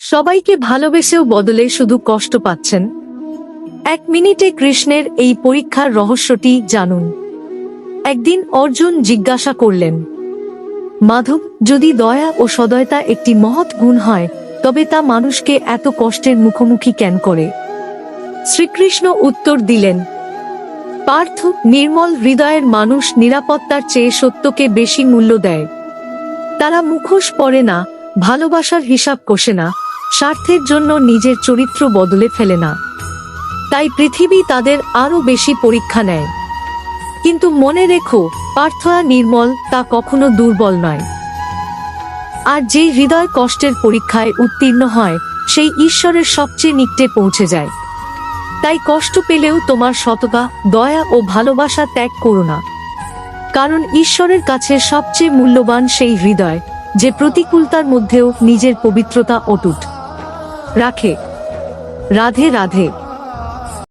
সবাইকে ভালোবেসেও বদলে শুধু কষ্ট পাচ্ছেন। 1 মিনিটে কৃষ্ণের এই পরীক্ষার রহস্যটি জানুন। একদিন অর্জুন জিজ্ঞাসা করলেন, মাধব, যদি দয়া ও সদয়তা একটি মহৎ গুণ হয়, তবে তা মানুষকে এত কষ্টের মুখোমুখি কেন করে? শ্রীকৃষ্ণ উত্তর দিলেন, পার্থ, নির্মল হৃদয়ের মানুষ নিরাপত্তার চেয়ে সত্যকে বেশি মূল্য দেয়। তারা মুখোশ পরে না, ভালোবাসার হিসাব কষে না, স্বার্থের জন্য নিজের চরিত্র বদলে ফেলে না। তাই পৃথিবী তাদের আরো বেশি পরীক্ষা নেয়। কিন্তু মনে রেখো, পার্থ নির্মল, তা কখনো দুর্বল নয়। আর যে হৃদয় কষ্টের পরীক্ষায় উত্তীর্ণ হয়, সেই ঈশ্বরের সবচেয়ে নিকটে পৌঁছে যায়। তাই কষ্ট পেলেও তোমার সততা, দয়া ও ভালোবাসা ত্যাগ করো না। কারণ ঈশ্বরের কাছে সবচেয়ে মূল্যবান সেই হৃদয়, যে প্রতিকূলতার মধ্যেও নিজের পবিত্রতা অটুট রাখে। রাধে রাধে।